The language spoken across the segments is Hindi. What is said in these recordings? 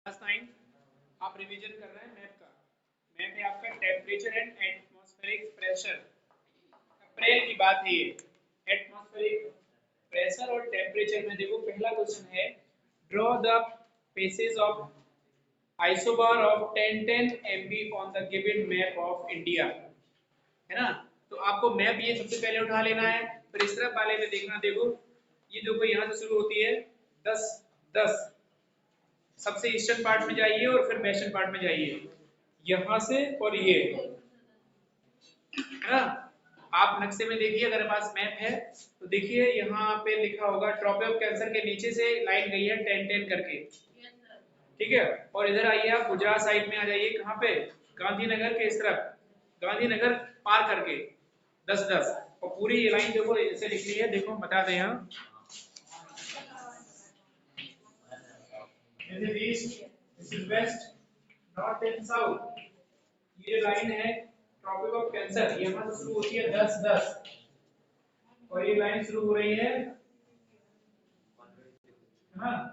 क्लास 9 आप रिवीजन कर रहे हैं मैप का। मैप है आपका टेम्परेचर एंड एटमॉस्फेरिक प्रेशर। अप्रैल की बात है ये। एटमॉस्फेरिक प्रेशर और टेम्परेचर में देखो पहला क्वेश्चन है, draw the faces of isobar of 1010 MB on the given map of India. है ना, तो आपको मैप ये सबसे पहले उठा लेना है। फिर इस तरफ वाले में देखना, देखो ये देखो यहाँ से शुरू होती है 10 10, सबसे ईस्टर्न पार्ट में जाइए और फिर वेस्टर्न पार्ट में जाइए यहां से, और ये है ना। आप नक्शे में देखिए, अगर पास मैप है तो देखिए यहाँ पे लिखा होगा ट्रॉपी ऑफ कैंसर के नीचे से लाइन गई है 10-10 करके, ठीक है। और इधर आइए, आप गुजरात साइड में आ जाइए, कहाँ पे, गांधीनगर के इस तरफ, गांधीनगर पार करके 10-10, और पूरी ये लाइन देखो ऐसे लिखी है, देखो बता दें यहाँ, this is east, this is west, north and south. ये लाइन है ट्रॉपिक ऑफ कैंसर, यहाँ से शुरू होती है 10-10 और ये लाइन शुरू हो रही है ना,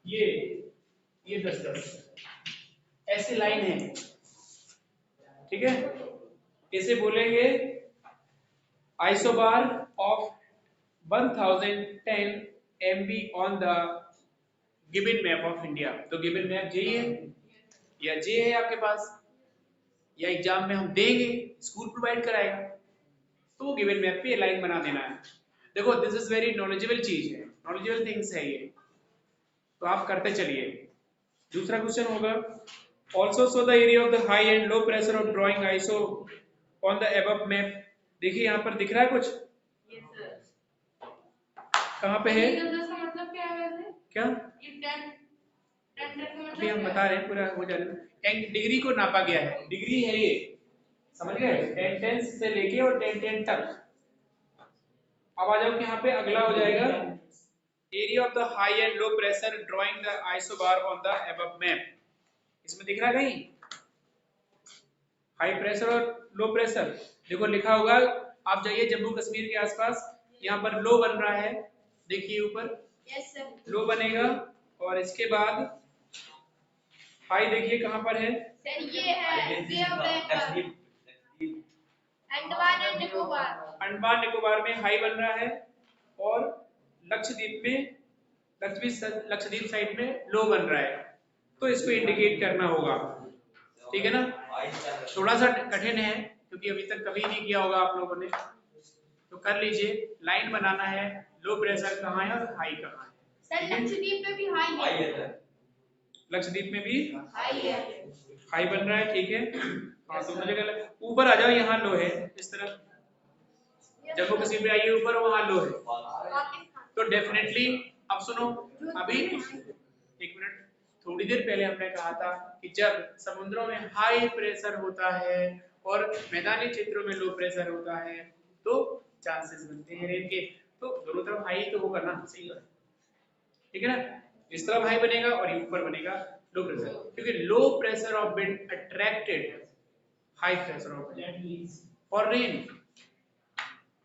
ये ये 10-10 ऐसी लाइन है, ठीक है। इसे बोलेंगे isobar of 1010 MB on the given map of India. तो गिवन मैप जे है या जे है आपके पास, या एग्जाम में हम देंगे, स्कूल प्रोवाइड कराएगा, तो वो गिवन मैप पे ये लाइन बना देना है। देखो दिस इज वेरी नॉलेजेबल चीज है, नॉलेजेबल थिंग्स है ये, तो आप करते चलिए। दूसरा क्वेश्चन होगा, also show the area of the high and low pressure of drawing iso on the above map. देखिए यहाँ पर दिख रहा है कुछ, कहाँ पे है, मतलब क्या है वैसे? क्या अभी हम बता रहे हैं, पूरा हो जाने दो। 10 डिग्री को नापा गया है, डिग्री है ये, समझ गए, 10-10 से लेके और 10-10 तक। अब आ जाओ कि यहाँ पे अगला हो जाएगा area of the high and low pressure drawing the isobar on the above map. इसमें दिख रहा है कहीं हाई प्रेशर और लो प्रेशर, देखो लिखा होगा, आप जाइए जम्मू कश्मीर के आसपास, यहाँ पर लो बन रहा है, देखिए ऊपर लो बनेगा, और इसके बाद हाई देखिए कहाँ पर है, ये है अंडमान निकोबार में हाई बन रहा है, और लक्षद्वीप में, लक्षद्वीप साइड में लो बन रहा है, तो इसको इंडिकेट करना होगा, ठीक है ना। थोड़ा सा कठिन है क्योंकि अभी तक कभी नहीं किया होगा आप लोगों ने, तो कर लीजिए। लाइन बनाना है, लो प्रेशर कहाँ है और हाई कहाँ है। लक्षद्वीप में भी हाई है, लक्षद्वीप में भी हाई है, हाई बन रहा है, ठीक है। हाँ तो मुझे ऊपर आ जाओ, यहाँ लो है इस तरफ, जम्मू कश्मीर में आइए ऊपर, वहां लो है, तो डेफिनेटली। अब सुनो, अभी एक मिनट, थोड़ी देर पहले हमने कहा था कि जब समुद्रों में हाई प्रेशर होता है और मैदानी क्षेत्रों में लो प्रेशर होता है तो चांसेस बनते हैं रेन के, तो दोनों तरफ हाई तो होगा ना, सही है, ठीक है ना। इस तरफ हाई बनेगा और ये ऊपर बनेगा लो प्रेशर, क्योंकि low pressure of wind attracted high pressure of wind for rain,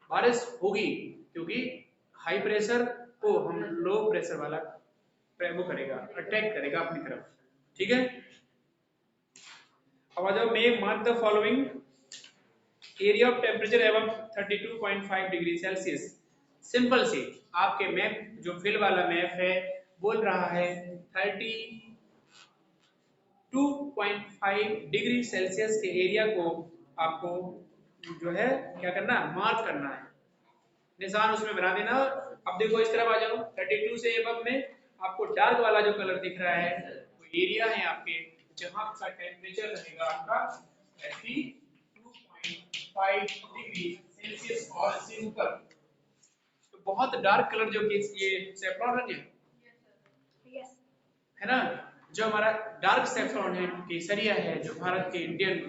बारिश होगी, क्योंकि हाई प्रेशर को हम लो प्रेशर वाला वो करेगा, अट्रैक्ट करेगा अपनी तरफ, ठीक है। अब आ जाओ, make mark the following area of temperature एवं 32.5 डिग्री सेल्सियस। सिंपल सी, आपके मैप जो फिल वाला मैप है बोल रहा है 32.5 डिग्री सेल्सियस के एरिया को आपको जो है क्या करना है, मार्क करना है, निशान उसमें बना देना। अब देखो इस तरफ आ जाओ, 32 से अबव में आपको डार्क वाला जो कलर दिख रहा है वो एरिया है आपके जहां का टेम्परेचर रहेगा आपका 32.5 डिग्री सेल्सियस और इससे ऊपर। तो बहुत डार्क कलर जो कि ये सेफ्रॉन रंग है ना, जो हमारा डार्क सेफ्रॉन है, केसरिया है, जो भारत के इंडियन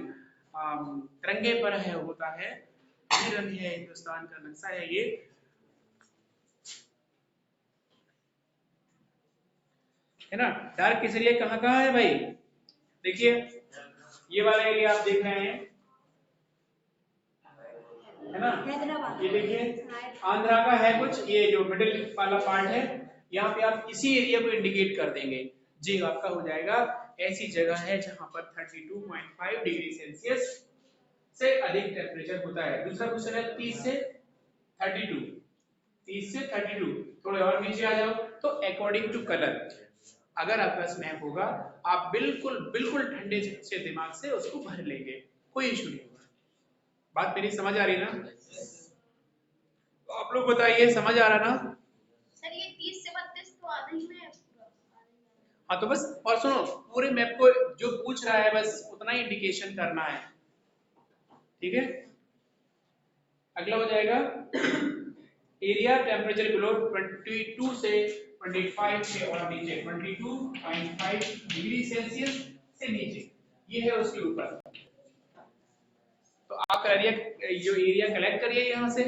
तिरंगे पर है होता है, ये रंग है, हिंदुस्तान का नक्शा है ये, है ना। डार्क केसरिया कहाँ कहाँ है भाई, देखिए ये वाला एरिया आप देख रहे हैं, है ना। ये देखिए आंध्रा का है कुछ, ये जो मिडिल वाला पार्ट है, यहाँ पे आप इसी एरिया को इंडिकेट कर देंगे जी, आपका हो जाएगा ऐसी जगह है जहां पर 32.5 डिग्री सेल्सियस से अधिक टेम्परेचर होता है। दूसरा क्वेश्चन है 30 से 32, 30 से 32, थोड़े और नीचे आ जाओ तो अकॉर्डिंग टू कलर, अगर आपका स्नैप होगा आप बिल्कुल बिल्कुल ठंडे से दिमाग से उसको भर लेंगे, कोई इशू नहीं होगा। बात मेरी समझ आ रही ना? तो आप लोग बताइए, समझ आ रहा ना? सर ये 30 से 32 तो आधा ही में। हाँ तो बस, और सुनो, पूरे मैप को जो पूछ रहा है बस उतना ही इंडिकेशन करना है, ठीक है। अगला हो जाएगा एरिया टेम्परेचर बिलो 22 से 25 के और नीचे, 22.5 डिग्री सेल्सियस से नीचे, ये है उसके ऊपर। तो आप एरिया, जो एरिया कलेक्ट करिए यहाँ से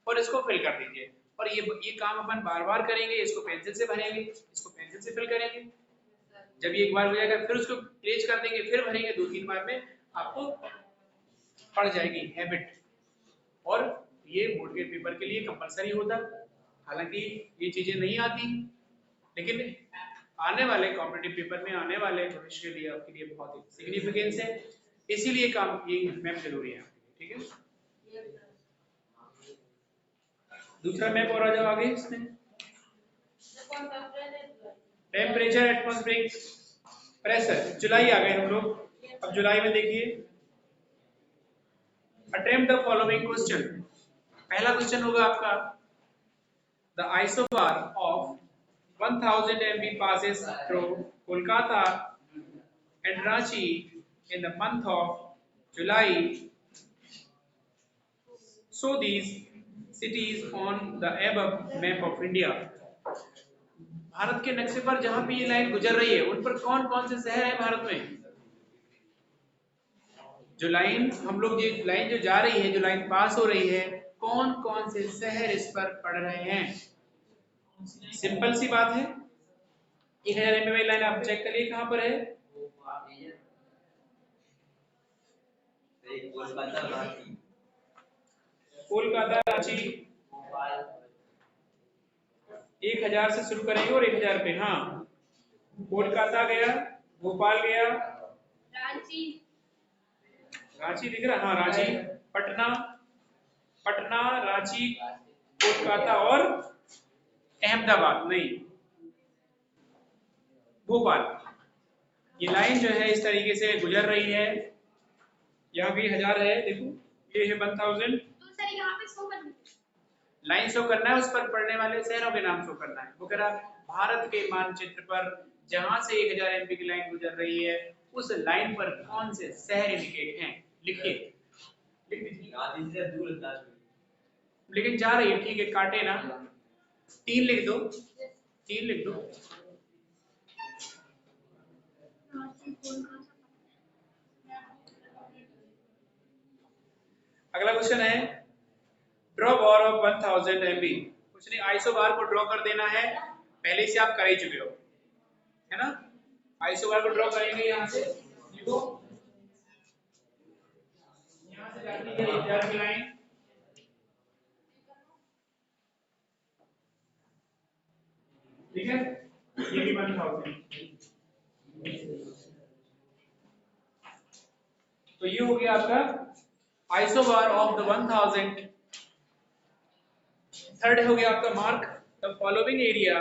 और इसको फिल कर दीजिए, और ये काम अपन बार बार करेंगे, इसको पेंसिल से भरेंगे, इसको पेंसिल से फिल करेंगे, जब ये एक बार हो जाएगा फिर उसको प्लेस कर देंगे, फिर भरेंगे, 2-3 बार में आपको पड़ जाएगी हैबिट। और ये बोर्ड के पेपर के लिए कंपलसरी होता, हालांकि ये चीजें नहीं आती, लेकिन आने वाले कॉम्पिटिटिव पेपर में, आने वाले भविष्य के लिए आपके लिए बहुत ही सिग्निफिकेंस है, इसीलिए काम ये मैप जरूरी है, ठीक है। दूसरा मैप और आ जाओ आगे, इसमें टेम्परेचर, एटमॉस्फेरिक प्रेशर, जुलाई आ गए हम लोग। अब जुलाई में देखिए, अटेम्प्ट द फॉलोइंग क्वेश्चन। पहला क्वेश्चन होगा आपका, the isobar of 1000 MB passes through Kolkata and Ranchi in the month of July. So these cities on the above map of India. Bharat के नक्शे पर जहां भी ये लाइन गुजर रही है उन पर कौन कौन से शहर है भारत में। जो लाइन हम लोग, ये लाइन जो जा रही है, जो लाइन पास हो रही है, कौन कौन से शहर इस पर पड़ रहे हैं। सिंपल सी बात है, 1000 MB वाली लाइन आप चेक करिए कहां पर है। कोलकाता, रांची, 1000 से शुरू करेंगे और 1000 पे, हाँ कोलकाता गया, भोपाल गया, रांची, रांची दिख रहा, हाँ रांची, पटना, पटना, रांची, कोलकाता और अहमदाबाद नहीं, भोपाल। ये लाइन जो है इस तरीके से गुजर रही है, यहाँ भी 1000 है, देखो ये है 1000। तो सर यहाँ पे शो करना लाइन शो करना है, उस पर पड़ने वाले शहरों के नाम शो करना है। वो कह रहा भारत के मानचित्र पर जहां से 1000 MB की लाइन गुजर रही है उस लाइन पर कौन से शहर इंडिकेट हैं, लिखिए, लिख दीजिए। लेकिन जा रही है, ठीक है, काटे ना, 3 लिख दो, 3 लिख दो। अगला क्वेश्चन है, ड्रॉ बार ऑफ 1000 MB। कुछ नहीं, आइसो बार को ड्रॉ कर देना है, पहले से आप कर ही चुके हो, है ना। आइसो बार को ड्रॉ करेंगे, यहाँ से देखो, यहाँ से जाती है 1000 की लाइन, ठीक है, ये भी 1000। तो ये हो गया आपका आइसोबार ऑफ द 1000। थर्ड हो गया आपका, mark the following area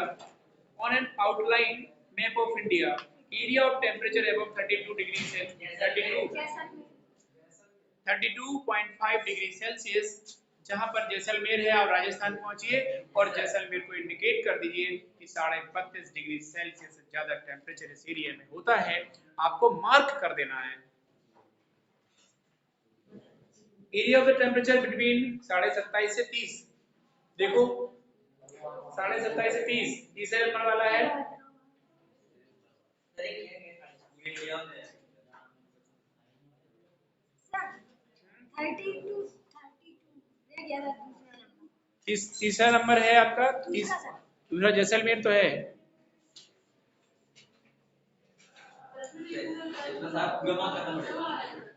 on an outline map of India, area of temperature above 32 degree Celsius, 32.5 degree Celsius, जहां पर जैसलमेर है, आप राजस्थान पहुंचिए और जैसलमेर को इंडिकेट कर दीजिए कि 32.5 डिग्री सेल्सियस से ज्यादा टेम्परेचर इस एरिया में होता है, आपको मार्क कर देना है। Area of the temperature between 27.5 से 30, देखो 27.5 से 30, तीसरे नंबर वाला है, तीसरा नंबर है आपका, दूसरा जैसलमेर तो है।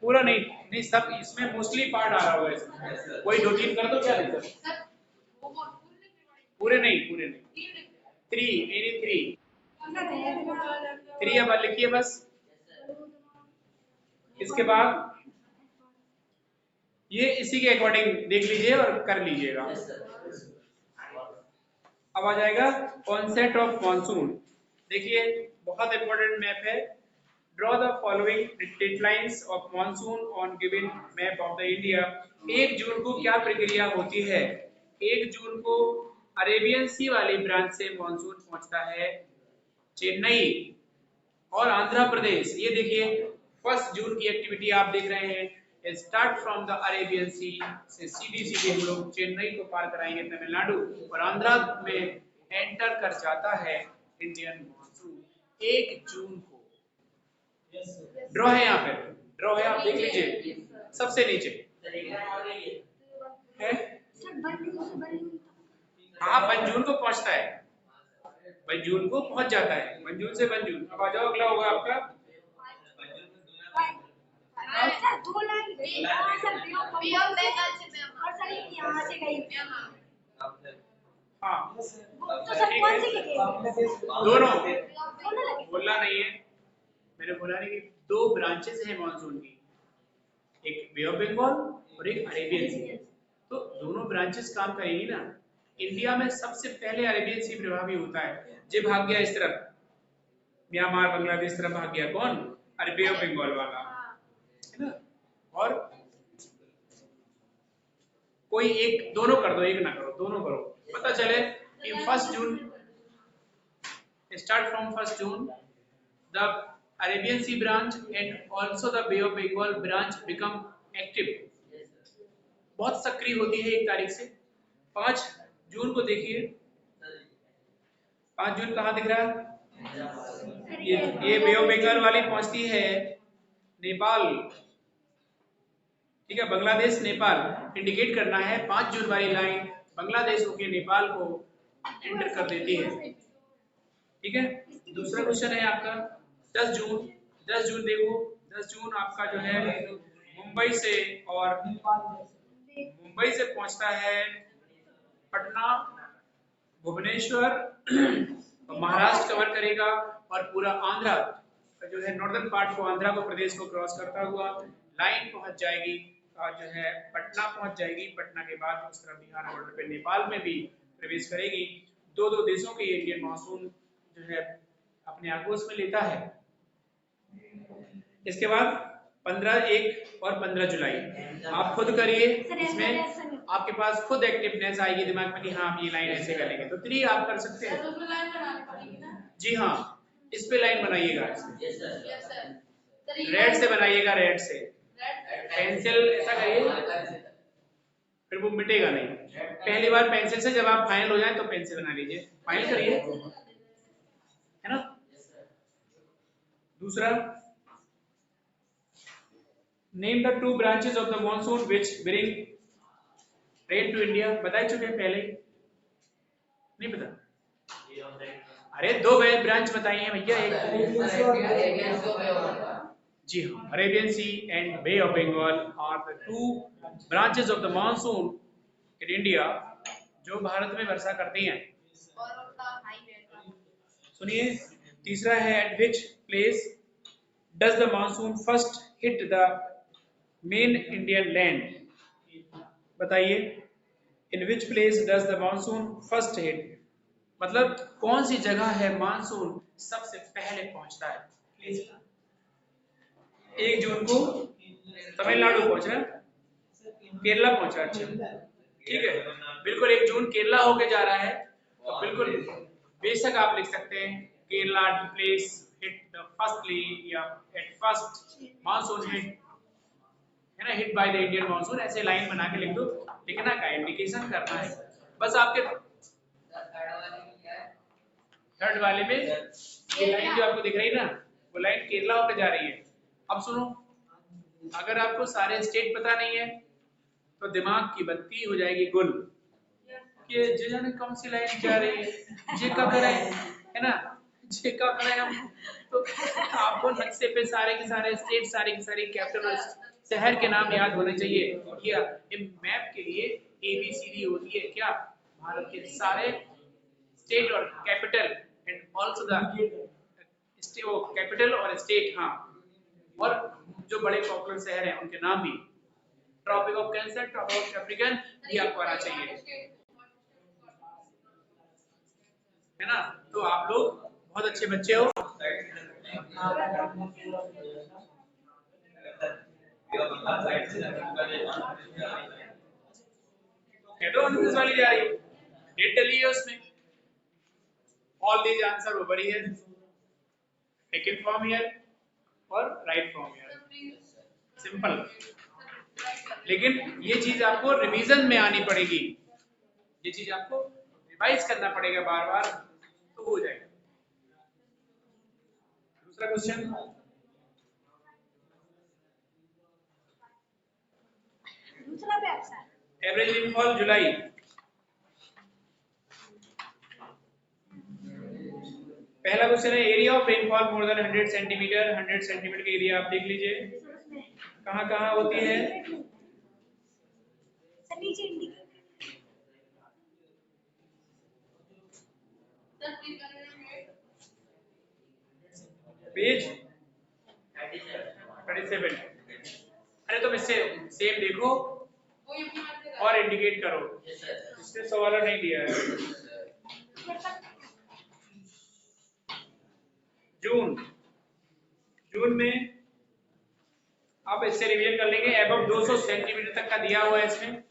पूरा नहीं नहीं, सब इसमें मोस्टली पार्ट आ रहा होगा इसमें, वही 2-3 कर दो, क्या दिक्कत है? पूरे नहीं 3, मेरी 3 अब लिखिए बस। इसके बाद ये इसी के अकॉर्डिंग देख लीजिए और कर लीजिएगा। अब आ जाएगा कॉन्सेप्ट ऑफ मॉनसून। देखिए बहुत इंपॉर्टेंट मैप है। Draw the following deadlines of monsoon on given map of the India. 1 जून को क्या प्रक्रिया होती है? 1 जून को अरेबियन सी वाली ब्रांच से मॉनसून पहुंचता है चेन्नई और आंध्र प्रदेश। ये देखिए 1 जून की एक्टिविटी आप देख रहे हैं, स्टार्ट फ्रॉम द अरेबियन सी से सीधी हम लोग चेन्नई को पार कराएंगे तमिलनाडु, और आंध्रा में एंटर कर जाता है इंडियन मॉनसून 1 जून को। ड्रॉ है यहाँ पे, ड्रॉ है, आप देख लीजिए सबसे नीचे है। हाँ 1 जून को पहुंचता है, 1 जून को पहुंच जाता है, 1 जून से 1 जून। अब आ जाओ, अगला होगा आपका हाँ दोनों बोलना नहीं है, मैंने बोला नहीं कि 2 ब्रांचेस हैं मॉनसून की, एक बे ऑफ बंगाल और एक अरेबियन सी, तो दोनों ब्रांचेस काम करेगी ना। इंडिया में सबसे पहले अरेबियन सी प्रभावी होता है, जो भाग गया इस तरफ म्यांमार बांग्लादेश तरफ भाग गया, कौन? अरे बे ऑफ बंगाल वाला, है ना। और कोई एक, दोनों कर दो, एक ना करो, दोनों करो, पता चले कि 1 जून start from 1 June the Arabian sea branch and also the bay of Bengal branch become active, बहुत सक्रिय होती है 1 तारीख से। 5 जून को देखिए, 5 जून कहाँ दिख रहा है? ये बे ऑफ बंगाल वाली पहुंचती है नेपाल, ठीक है, बांग्लादेश नेपाल इंडिकेट करना है। 5 जून वाली लाइन बांग्लादेश होके नेपाल को एंटर कर देती है, ठीक है। दूसरा क्वेश्चन है आपका 10 जून। 10 जून देखो, 10 जून आपका जो है मुंबई से, और मुंबई से पहुंचता है पटना, भुवनेश्वर, महाराष्ट्र कवर करेगा, और पूरा आंध्रा जो है नॉर्दर्न पार्ट को, आंध्रा को, प्रदेश को क्रॉस करता हुआ लाइन पहुंच जाएगी और जो है पटना पहुंच जाएगी। पटना के बाद उस तरफ बिहार बॉर्डर पे नेपाल में भी प्रवेश करेगी। 2 देशों के इंडियन मानसून जो है अपने आगोश में लेता है। इसके बाद 15 और 15 जुलाई आप खुद करिए, इसमें आपके पास खुद एक्टिवनेस आएगी दिमाग में कि हाँ आप ये लाइन ऐसे करेंगे, तो 3 आप कर सकते हैं। जी हाँ, इस पे लाइन बनाइएगा, रेड से बनाइएगा, रेड से, पेंसिल ऐसा करिए, फिर वो मिटेगा नहीं। पहली बार पेंसिल से, जब आप फाइनल हो जाए तो पेंसिल बना लीजिए, फाइनल करिए, है ना। दूसरा, name the 2 branches of the monsoon which bring rain to India. बता चुके हैं पहले, नहीं पता? अरे 2 ब्रांच बताई हैं भैया, एक जी हाँ, Arabian sea and bay of Bengal are the 2 branches of the monsoon in India, जो भारत में वर्षा करती हैं। सुनिए, तीसरा है at which place does the monsoon first hit the main Indian land. बताइए, in which place does the monsoon first hit, मतलब कौन सी जगह है मानसून सबसे पहले पहुंचता है। प्लीज, 1 जून को तमिलनाडु पहुंच रहा है, केरला पहुंच रहा है, अच्छा ठीक है, बिल्कुल 1 जून केरला होके जा रहा है, तो बिल्कुल बेशक आप लिख सकते हैं Kerala place hit the firstly, या एट फर्स्ट मानसून हिट, है ना, hit by the Indian monsoon, ऐसे लाइन बना के लिख दो। लिखना का इंडिकेशन करना है बस। आपके थर्ड वाले में ये लाइन जो आपको दिख रही है ना, वो लाइन केरला होकर जा रही है। अब सुनो, अगर आपको सारे स्टेट पता नहीं है तो दिमाग की बत्ती हो जाएगी गुल, कि जे जाने कौन सी लाइन जा रही है, जे का करें, है ना, जे का करें हम, तो आपको नक्शे पे सारे के सारे स्टेट, सारे की सारी कैपिटल शहर के नाम याद होने चाहिए। क्या मैप के लिए ABCD होती है क्या? भारत के सारे स्टेट और capital and also the capital और स्टेट, हाँ, और जो बड़े पॉपुलर शहर हैं उनके नाम भी। Tropic of cancer, tropic of capricorn, ये आपको आना चाहिए, है ना? तो आप लोग बहुत अच्छे बच्चे हो। हेटेरोनिमस वाली जा रही है, डेट डली है उसमें। All these answer over here, second form here और राइट फॉर्म हियर, सिंपल। लेकिन ये चीज आपको रिवीजन में आनी पड़ेगी, ये चीज आपको रिवाइज करना पड़ेगा बार बार, तो हो जाएगा। दूसरा क्वेश्चन, दूसरा पे आंसर एवरेज रेनफॉल जुलाई। पहला क्वेश्चन है area of rainfall more than 100 centimetre. 100 centimetre का एरिया आप देख लीजिए कहाँ कहाँ होती है। पेज 37। अरे तुम इससे सेम देखो और इंडिकेट करो, इससे सवाल नहीं दिया है। जून में आप इससे रिवीजन कर लेंगे, अबव 200 सेंटीमीटर तक का दिया हुआ है इसमें।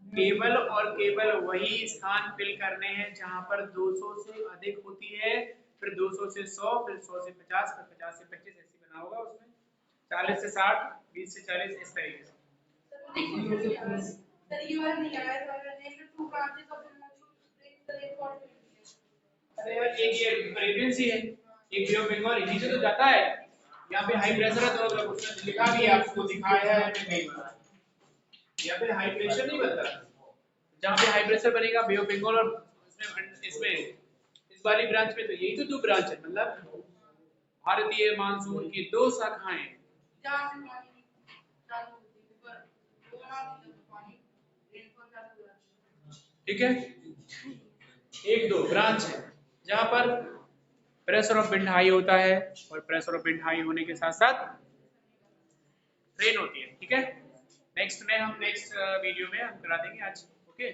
केवल और केवल वही स्थान फिल करने हैं जहां पर 200 से अधिक होती है, फिर 200 से 100, फिर 100 से 50, फिर 50 से 25 ऐसे बना होगा उसमें, 40 से 60, 20 से 40 इस तरीके से। अरे यार एक ये अरेबियन सी है, एक बे ऑफ बंगाल, इन्हीं से तो जाता है। यहाँ पे हाई प्रेशर है तो उसने लिखा भी है, आपको दिखाया है नहीं बना। यहाँ पे हाई प्रेशर नहीं बनता, जहाँ पे हाई प्रेशर बनेगा बे ऑफ बंगाल और इसमें इस वाली ब्रांच में, तो यही तो दो ब्रांच है, मतलब भारतीय मानसून की दो शाखाएं। ठीक है, एक दो ब्रांच है जहां पर प्रेशर ऑफ विंड हाई होता है और प्रेशर ऑफ विंड हाई होने के साथ साथ रेन होती है। ठीक है, नेक्स्ट वीडियो में हम करा देंगे आज। ओके।